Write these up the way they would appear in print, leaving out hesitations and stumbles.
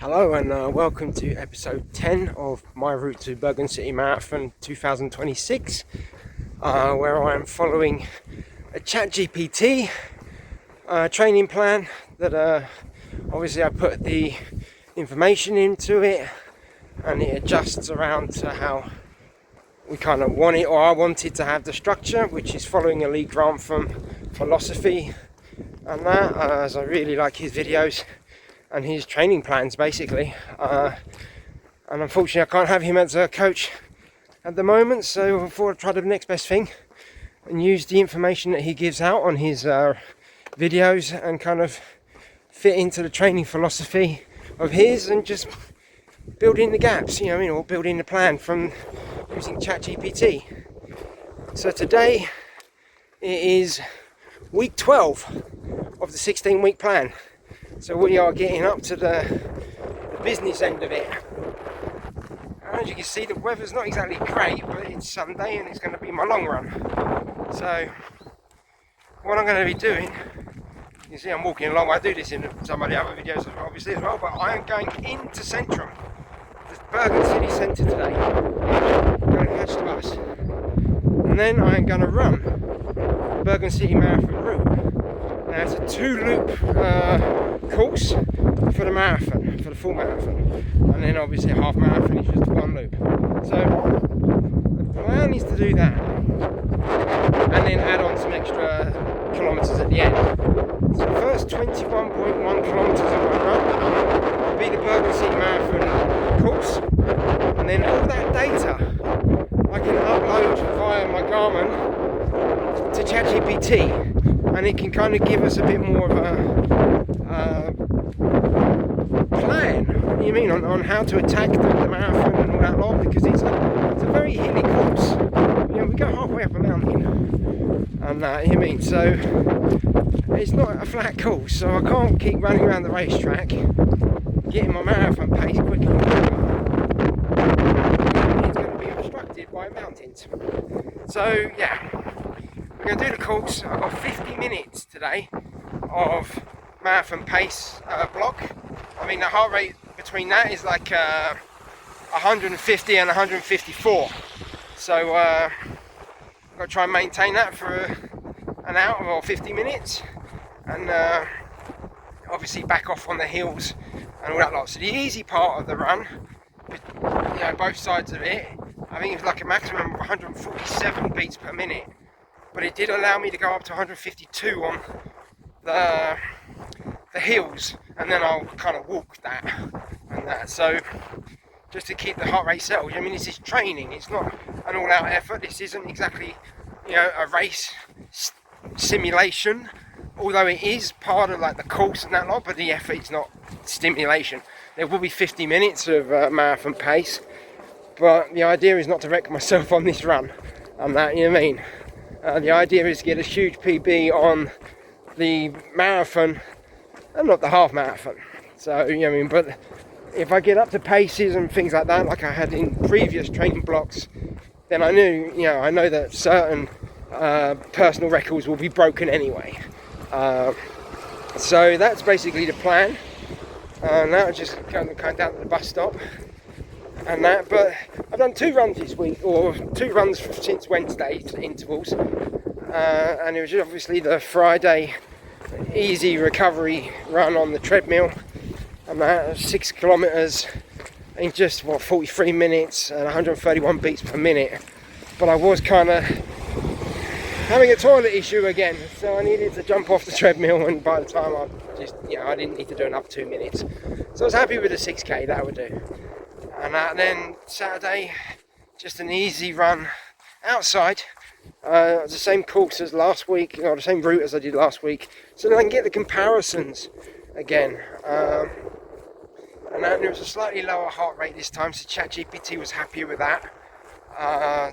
Hello and welcome to episode 10 of my route to Bergen City Marathon 2026, where I am following a chatgpt training plan that obviously I put the information into it and it adjusts around to how we kind of want it, or I wanted to have the structure, which is following a lead grant from philosophy and that, as I really like his videos and his training plans basically, and unfortunately I can't have him as a coach at the moment, so I thought I'd try the next best thing and use the information that he gives out on his videos and kind of fit into the training philosophy of his and just build in the gaps, or build in the plan from using ChatGPT. So today it is week 12 of the 16-week plan. So we are getting up to the business end of it. And as you can see, the weather's not exactly great, but it's Sunday and it's going to be my long run. So what I'm going to be doing, you see I'm walking along, I do this in some of the other videos obviously as well, but I am going into Centrum, the Bergen city centre today. I'm going to catch the bus. And then I am going to run the Bergen City Marathon route. Now it's a 2-loop course for the marathon, for the full marathon, and then obviously a half marathon is just 1 loop. So the plan is to do that and then add on some extra kilometres at the end. So the first 21.1 kilometres of my run will be the Bergen City Marathon course, and then all that data I can upload via my Garmin to ChatGPT, and it can kind of give us a bit more of a plan, on how to attack the marathon and all that lot, because it's a very hilly course. We go halfway up a mountain, and so it's not a flat course, so I can't keep running around the racetrack, getting my marathon pace quicker and quicker. It's going to be obstructed by mountains. So yeah, we're going to do the course. I've got 50 minutes today of marathon pace block. The heart rate between that is like 150 and 154. So I've got to try and maintain that for an hour or 50 minutes, and obviously back off on the hills and all that lot. So the easy part of the run, both sides of it, I think it's like a maximum of 147 beats per minute. But it did allow me to go up to 152 on the hills, and then I'll kind of walk that and that. So just to keep the heart rate settled. This is training. It's not an all-out effort. This isn't exactly, a race simulation. Although it is part of like the course and that lot, but the effort is not stimulation. There will be 50 minutes of marathon pace, but the idea is not to wreck myself on this run. And that, the idea is to get a huge PB on the marathon and not the half marathon. So, but if I get up to paces and things like that, like I had in previous training blocks, then I know that certain personal records will be broken anyway. So that's basically the plan. Now I'm just going down to the bus stop and that, but I've done 2 runs this week, or 2 runs since Wednesday intervals, and it was obviously the Friday easy recovery run on the treadmill, and that 6 kilometres in just 43 minutes and 131 beats per minute. But I was kind of having a toilet issue again, so I needed to jump off the treadmill, and by the time I didn't need to do another 2 minutes, so I was happy with the 6k, that would do. And then Saturday, just an easy run outside, the same course as last week, or the same route as I did last week, so that I can get the comparisons again. And there was a slightly lower heart rate this time, so ChatGPT was happier with that.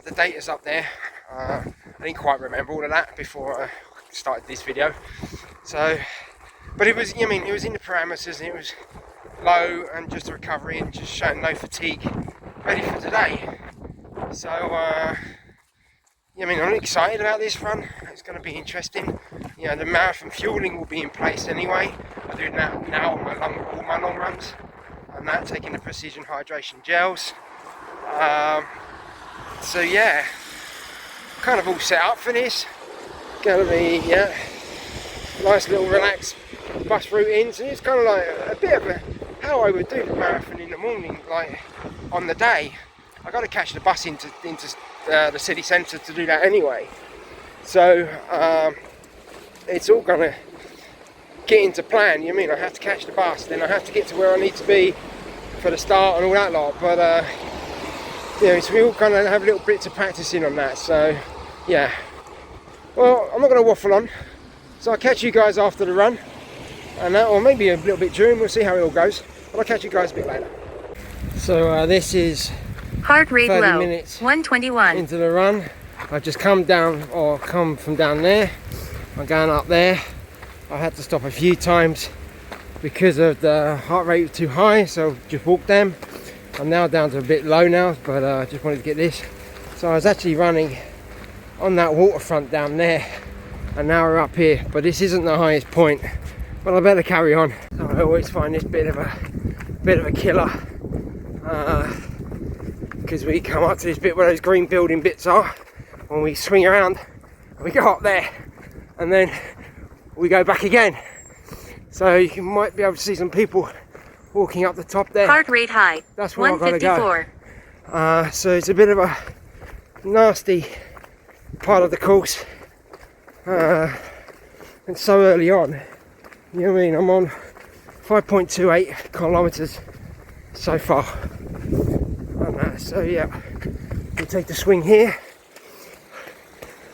The data's up there. I didn't quite remember all of that before I started this video. So, but it was, it was in the parameters, and it was low and just a recovery and just showing no fatigue, ready for today. So I'm excited about this run. It's going to be interesting. The marathon fueling will be in place anyway. I do that now on all my long runs. and that, taking the precision hydration gels. So yeah, kind of all set up for this. Gonna be nice little relaxed bus route in. So it's kind of like a bit of a how I would do the marathon in the morning, like on the day. I got to catch the bus into the city centre to do that anyway. So it's all gonna get into plan. You mean I have to catch the bus, then I have to get to where I need to be for the start and all that lot. But so we all kind of have little bits of practicing on that. So yeah. Well, I'm not going to waffle on. So I'll catch you guys after the run, and that, or maybe a little bit during. We'll see how it all goes. But I'll catch you guys a bit later. So this is heart rate 30 low, minutes 121 into the run. I've just come from down there. I'm going up there. I had to stop a few times because of the heart rate too high, so just walked them. I'm now down to a bit low now, but I just wanted to get this. So I was actually running on that waterfront down there, and now we're up here, but this isn't the highest point, but I better carry on. So I always find this bit of a killer, because we come up to this bit where those green building bits are, when we swing around and we go up there and then we go back again. So you might be able to see some people walking up the top there. Heart rate high, that's where I've got to go. 154. So it's a bit of a nasty part of the course, and so early on. You know what I mean? I'm on 5.28 kilometers so far on that. So yeah, we take the swing here,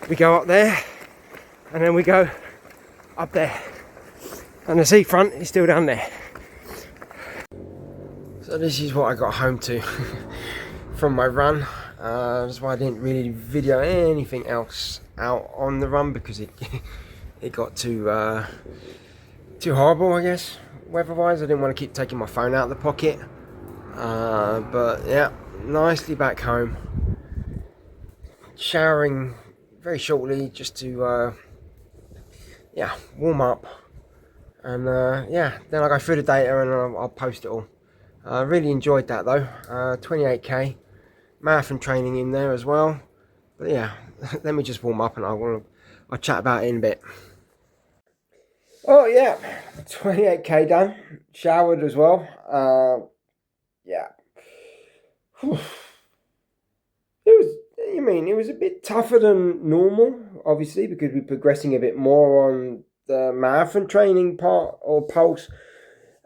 we go up there, and then we go up there, and the seafront is still down there. So this is what I got home to from my run. That's why I didn't really video anything else out on the run, because it got too horrible, I guess, weather-wise. I didn't want to keep taking my phone out of the pocket. But yeah, nicely back home. Showering very shortly just to warm up, and then I'll go through the data and I'll post it all. I really enjoyed that though. 28k marathon training in there as well. But yeah, let me just warm up and I'll chat about it in a bit. Oh yeah, 28k done. Showered as well. Yeah. It was a bit tougher than normal, obviously, because we're progressing a bit more on the marathon training part or pulse,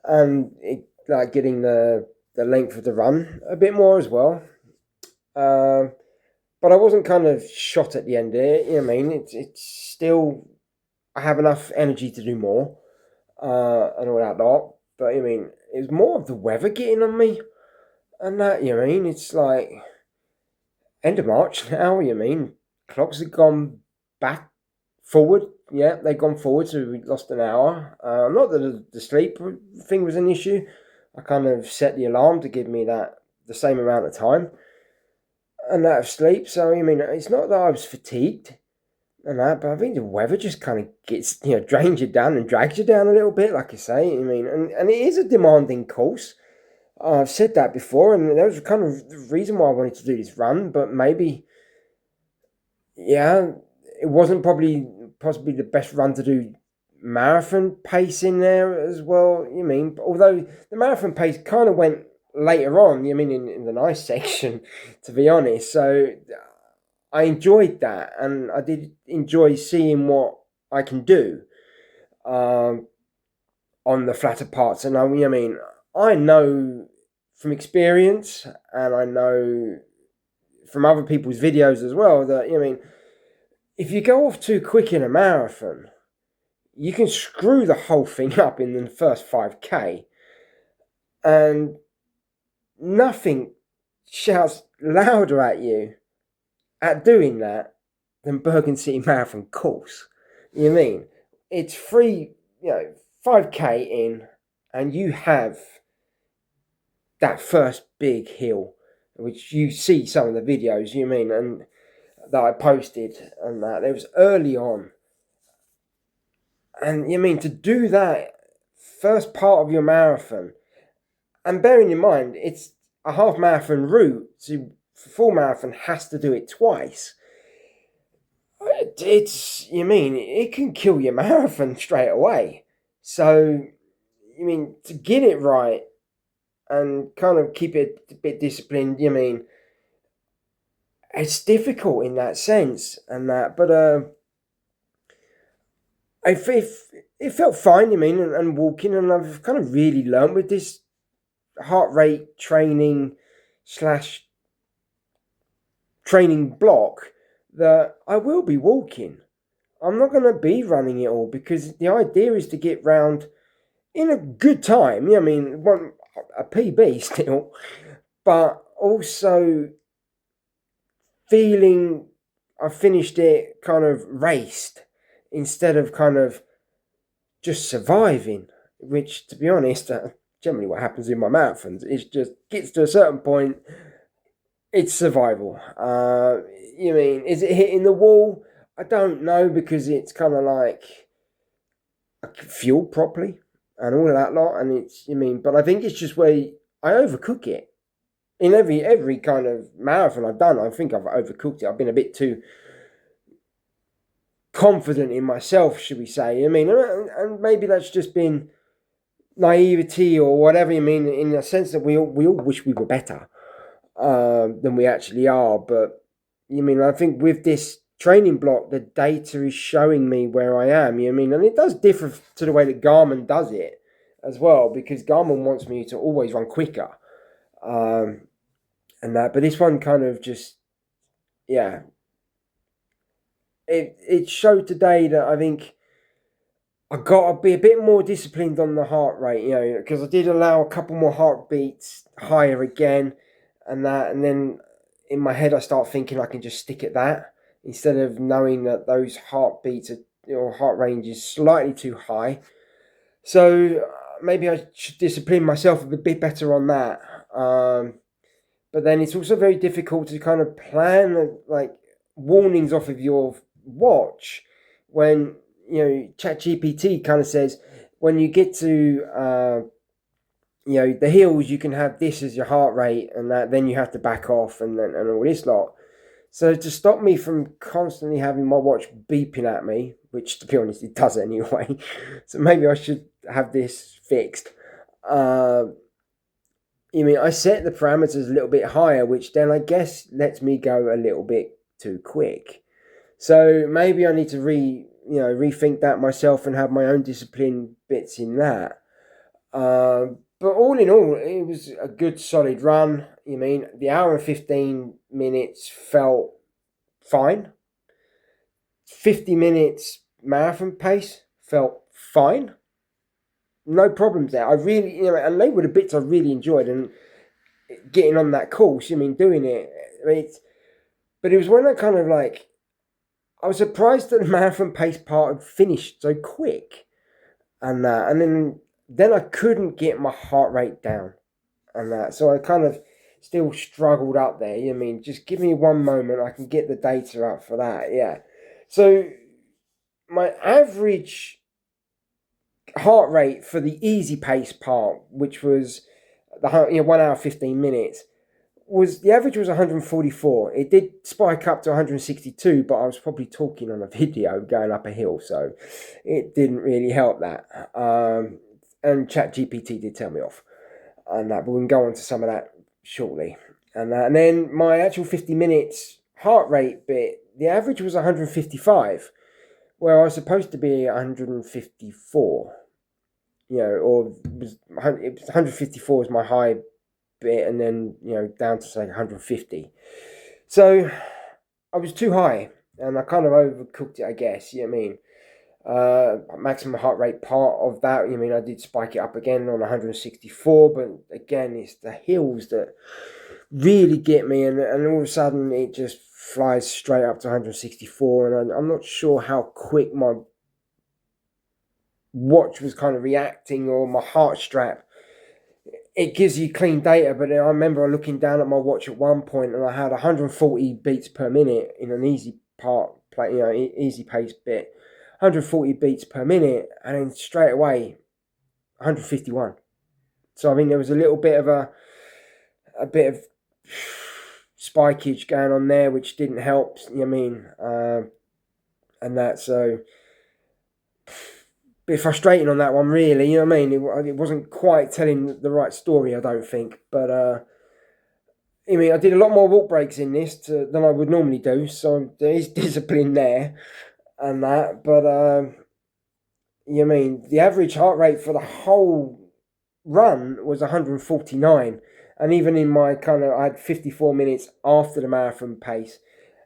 and getting the length of the run a bit more as well. But I wasn't kind of shot at the end of it. It's still, I have enough energy to do more, and all that lot. But it was more of the weather getting on me, and that. It's like end of March now. Clocks have gone back forward. Yeah, they've gone forward, so we lost an hour. Not that the sleep thing was an issue. I kind of set the alarm to give me the same amount of time and that of sleep. So it's not that I was fatigued and that, but I think the weather just kind of gets drains you down and drags you down a little bit, like I say. And it is a demanding course. I've said that before, and that was kind of the reason why I wanted to do this run. But maybe, yeah, it wasn't possibly the best run to do marathon pace in there as well. Although the marathon pace kind of went later on. In the nice section, to be honest. So I enjoyed that, and I did enjoy seeing what I can do on the flatter parts. And I know from experience, and I know from other people's videos as well, that if you go off too quick in a marathon, you can screw the whole thing up in the first 5k, and nothing shouts louder at you at doing that than Bergen City Marathon course. It's free, 5k in, and you have that first big hill, which you see some of the videos, and that I posted, and that it was early on. And to do that first part of your marathon And bearing in mind, it's a half marathon route, so full marathon has to do it twice. You mean, it can kill your marathon straight away. So, you mean, to get it right and kind of keep it a bit disciplined, you mean, it's difficult in that sense and that, but it felt fine, you mean, and walking, and I've kind of really learned with this heart rate training slash training block that I will be walking. I'm not going to be running it all because the idea is to get round in a good time. Yeah, I mean, one a PB still, but also feeling I finished it kind of raced instead of kind of just surviving. Which, to be honest, generally what happens in my marathons is just gets to a certain point, it's survival. You mean, is it hitting the wall? I don't know because it's kind of like fueled properly and all of that lot, and it's you mean, but I think it's just where I overcook it. In every kind of marathon I've done, I think I've overcooked it. I've been a bit too confident in myself, should we say? I mean, and maybe that's just been naivety or whatever you mean, in the sense that we all wish we were better than we actually are. But you mean, I think with this training block, the data is showing me where I am. You mean, and it does differ to the way that Garmin does it as well, because Garmin wants me to always run quicker, and that. But this one kind of just, yeah, it showed today that I think I got to be a bit more disciplined on the heart rate, because I did allow a couple more heartbeats higher again, and that, and then in my head I start thinking I can just stick at that instead of knowing that those heartbeats or heart range is slightly too high. So maybe I should discipline myself a bit better on that. But then it's also very difficult to kind of plan like warnings off of your watch when ChatGPT kind of says when you get to the hills, you can have this as your heart rate, and that then you have to back off and all this lot. So to stop me from constantly having my watch beeping at me, which to be honest it does anyway, so maybe I should have this fixed. I set the parameters a little bit higher, which then I guess lets me go a little bit too quick. So maybe I need to rethink that myself and have my own discipline bits in that. But all in all, it was a good solid run. The hour and 15 minutes felt fine. 50 minutes marathon pace felt fine. No problems there. I really, and they were the bits I really enjoyed, and getting on that course. Doing it. But it was when I kind of like, I was surprised that the marathon pace part had finished so quick, and then I couldn't get my heart rate down, and that, so I kind of still struggled up there. Just give me one moment, I can get the data up for that. Yeah, so my average heart rate for the easy pace part, which was the 1 hour 15 minutes, was the average was 144. It did spike up to 162, but I was probably talking on a video going up a hill, so it didn't really help that. And ChatGPT did tell me off on that, but we can go on to some of that shortly. And then my actual 50 minutes heart rate bit, the average was 155, where I was supposed to be 154. Or it was 154 was my high bit, and then down to say 150. So I was too high, and I kind of overcooked it, I guess. Maximum heart rate part of that. I did spike it up again on 164, but again, it's the hills that really get me, and all of a sudden it just flies straight up to 164, and I'm not sure how quick my watch was kind of reacting, or my heart strap. It gives you clean data, but I remember looking down at my watch at one point, and I had 140 beats per minute in an easy easy pace bit, 140 beats per minute, and then straight away 151. So I think there was a little bit of a bit of spikeage going on there, which didn't help. You know what I mean? And that, so bit frustrating on that one, really. You know what I mean? It wasn't quite telling the right story, I don't think. But I mean, I did a lot more walk breaks in this than I would normally do, so there is discipline there and that. But you know what I mean, the average heart rate for the whole run was 149, and even in my I had 54 minutes after the marathon pace,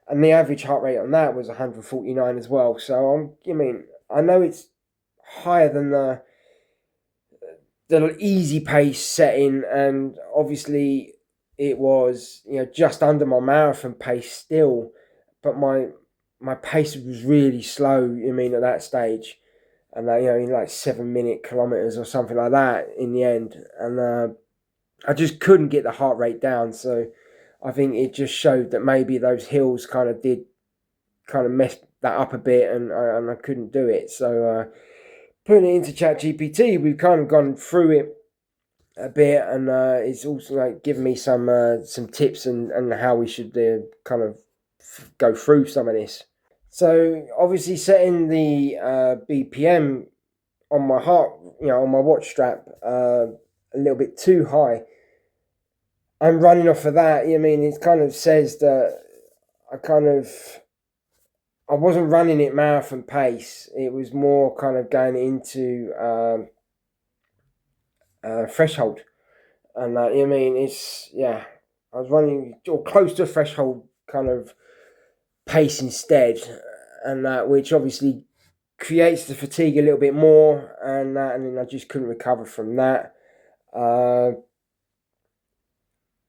and the average heart rate on that was 149 as well. So I mean, I know it's higher than the easy pace setting, and obviously it was just under my marathon pace still, but my pace was really slow. I mean, at that stage, and in like 7-minute kilometers or something like that in the end, and I just couldn't get the heart rate down. So I think it just showed that maybe those hills did mess that up a bit, and I couldn't do it. So putting it into ChatGPT, we've kind of gone through it a bit, and it's also like giving me some tips and how we should go through some of this. So obviously setting the BPM on my heart, on my watch strap, a little bit too high. I'm running off of that. I mean, it kind of says that I wasn't running at marathon pace. It was more kind of going into threshold, and I mean, I was running or close to a threshold kind of pace instead, and that which obviously creates the fatigue a little bit more, and then I just couldn't recover from that.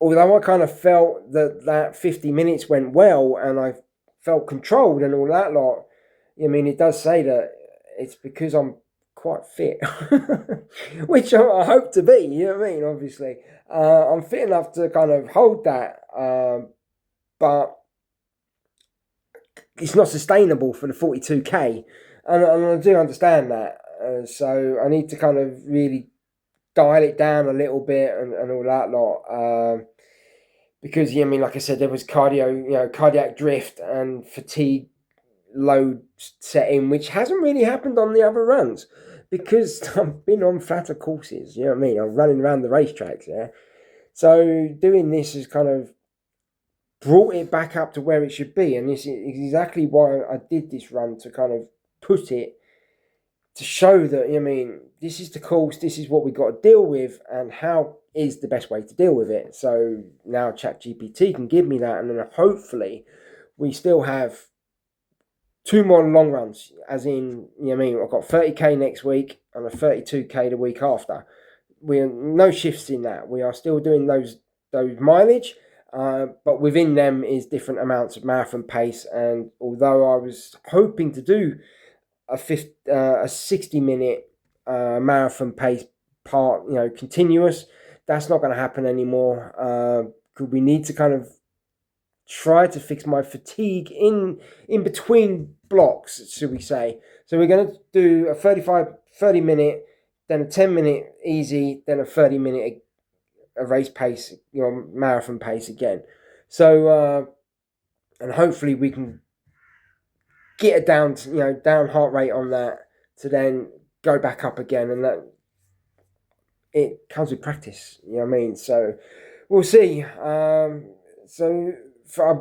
Although I kind of felt that 50 minutes went well, and I felt controlled and all that lot. I mean, it does say that it's because I'm quite fit, which I hope to be. You know what I mean? Obviously, I'm fit enough to kind of hold that, but it's not sustainable for the 42k, and I do understand that. So I need to kind of really dial it down a little bit and all that lot. Because I mean, like I said, there was cardiac drift and fatigue load setting, which hasn't really happened on the other runs because I've been on flatter courses. You know what I mean? I'm running around the racetracks, yeah. So doing this has kind of brought it back up to where it should be, and this is exactly why I did this run, to kind of put it to show that this is the course, this is what we've got to deal with, and how is the best way to deal with it. So now ChatGPT can give me that, and then hopefully we still have 2 more long runs, as in, I've got 30k next week and a 32k the week after. We are no shifts in that. We are still doing those mileage, but within them is different amounts of marathon pace. And although I was hoping to do a 60-minute marathon pace part, continuous, that's not going to happen anymore. We need to kind of try to fix my fatigue in between blocks, should we say. So we're going to do a 30 minute, then a 10-minute easy, then a 30-minute a race pace, marathon pace again. So and hopefully we can get it down to, down heart rate on that, to then go back up again, and that it comes with practice. You know what I mean? So we'll see. I've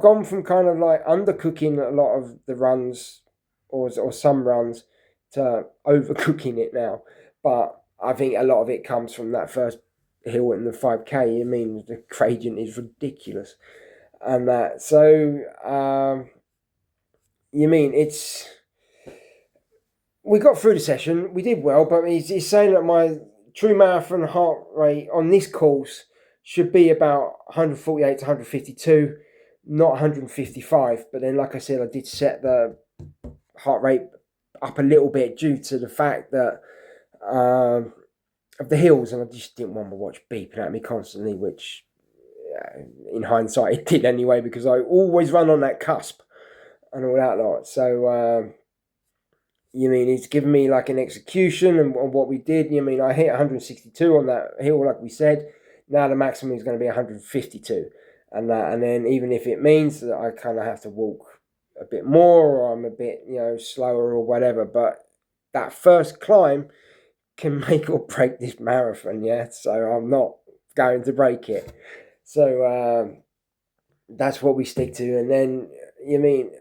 gone from kind of like undercooking a lot of the runs, or some runs, to overcooking it now. But I think a lot of it comes from that first hill in the 5k. I mean, the gradient is ridiculous, and that. So we got through the session. We did well, but he's saying that my true marathon heart rate on this course should be about 148 to 152, not 155. But then, like I said, I did set the heart rate up a little bit due to the fact that of the hills, and I just didn't want my watch beeping at me constantly, which in hindsight it did anyway, because I always run on that cusp and all that lot. So You mean he's given me like an execution and on what we did. You mean I hit 162 on that hill, like we said. Now the maximum is going to be 152, and then even if it means that I kind of have to walk a bit more or I'm a bit slower or whatever, but that first climb can make or break this marathon. Yeah, so I'm not going to break it. So that's what we stick to, and then you mean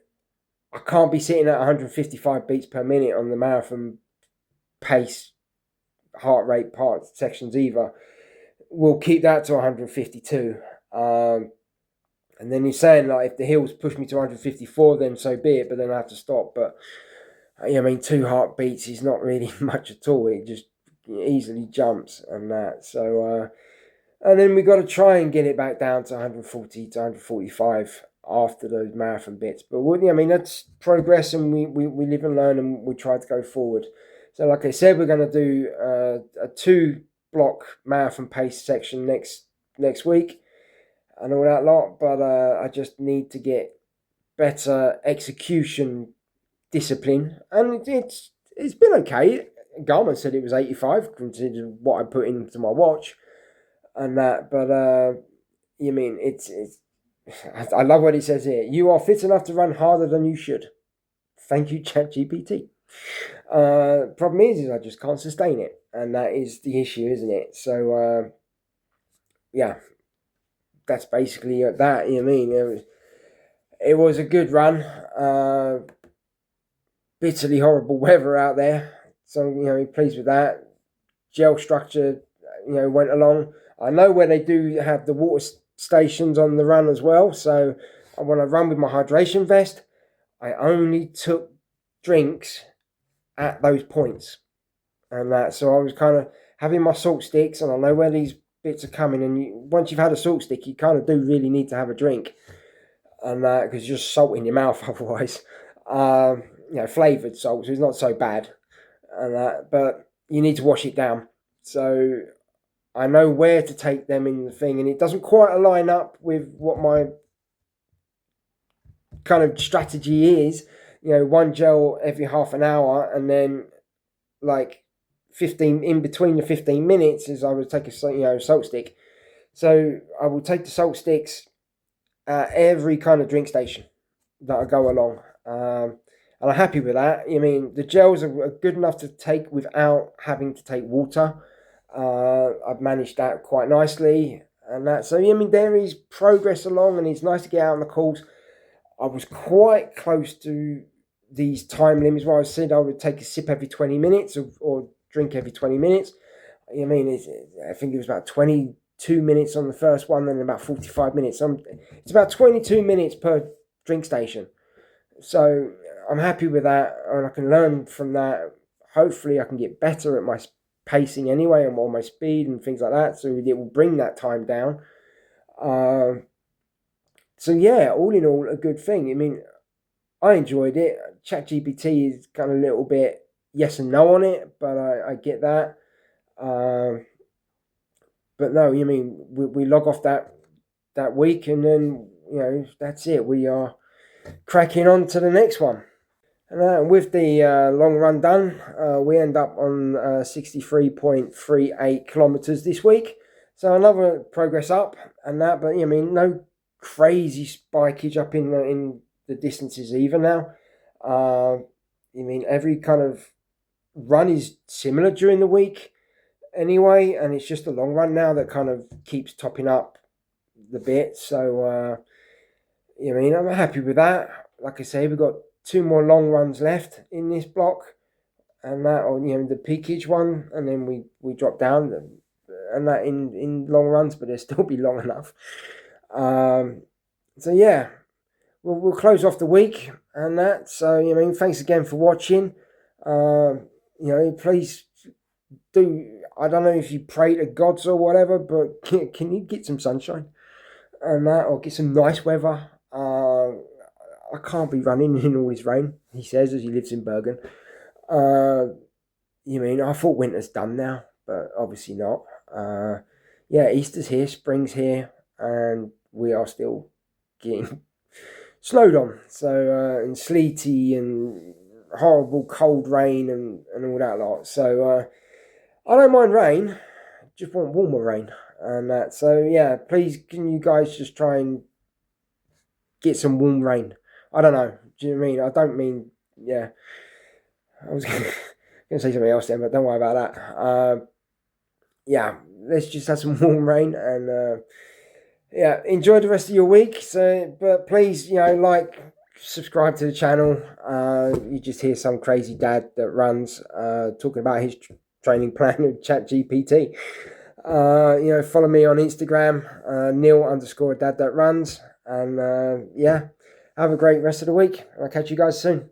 I can't be sitting at 155 beats per minute on the marathon pace, heart rate part sections either. We'll keep that to 152. And then you're saying like if the hills push me to 154, then so be it. But then I have to stop. But I mean, 2 heartbeats is not really much at all. It just easily jumps and that. So and then we got to try and get it back down to 140 to 145 after those marathon bits. But I mean, that's progress, and we live and learn, and we try to go forward. So, like I said, we're going to do a 2-block marathon pace section next week and all that lot. But I just need to get better execution discipline, and it's been okay. Garmin said it was 85, considering what I put into my watch and that. But you mean it's I love what it says here. You are fit enough to run harder than you should. Thank you, ChatGPT. Problem is I just can't sustain it, and that is the issue, isn't it? So yeah, that's basically that. You mean it was a good run. Bitterly horrible weather out there, so pleased with that. Gel structure, went along. I know where they do have the water stations on the run as well. So when I run with my hydration vest, I only took drinks at those points. And that, so I was kind of having my salt sticks, and I know where these bits are coming. And once you've had a salt stick, you kind of do really need to have a drink. And that, because you're just salt in your mouth otherwise. Flavoured salt, so it's not so bad. And that, but you need to wash it down. So I know where to take them in the thing, and it doesn't quite align up with what my kind of strategy is. One gel every half an hour, and then like 15 in between the 15 minutes is I would take a salt stick. So I will take the salt sticks at every kind of drink station that I go along. And I'm happy with that. The gels are good enough to take without having to take water. I've managed that quite nicely, and that. So there is progress along, and it's nice to get out on the course. I was quite close to these time limits where I said I would take a sip every 20 minutes or drink every 20 minutes. I think it was about 22 minutes on the first one, and about 45 minutes. It's about 22 minutes per drink station. So I'm happy with that, and I can learn from that. Hopefully I can get better at my pacing anyway, and more my speed and things like that, so it will bring that time down. So yeah, all in all, a good thing. I enjoyed it. ChatGPT is kind of a little bit yes and no on it, but I get that. But no, we log off that week, and then that's it. We are cracking on to the next one. And with the long run done, we end up on 63.38 kilometers this week. So another progress up and that, but no crazy spikeage up in the distances either now. Every kind of run is similar during the week anyway, and it's just the long run now that kind of keeps topping up the bit. So I'm happy with that. Like I say, we've got 2 more long runs left in this block, and that, or the peakage one, and then we drop down, and that in long runs, but they'll still be long enough. So yeah, we'll close off the week and that. So thanks again for watching. Please do. I don't know if you pray to gods or whatever, but can you get some sunshine and that, or get some nice weather? I can't be running in all this rain, he says, as he lives in Bergen. I thought winter's done now, but obviously not. Easter's here, spring's here, and we are still getting snowed on. So, and sleety and horrible cold rain and all that lot. So I don't mind rain, just want warmer rain and that. So yeah, please can you guys just try and get some warm rain? I don't know. Do you know what I mean? I don't mean yeah. I was going to say something else then, but don't worry about that. Yeah, let's just have some warm rain and yeah, enjoy the rest of your week. So, but please, subscribe to the channel. You just hear some crazy dad that runs talking about his training plan with ChatGPT. Follow me on Instagram, Neil_dad that runs, and yeah, have a great rest of the week. I'll catch you guys soon.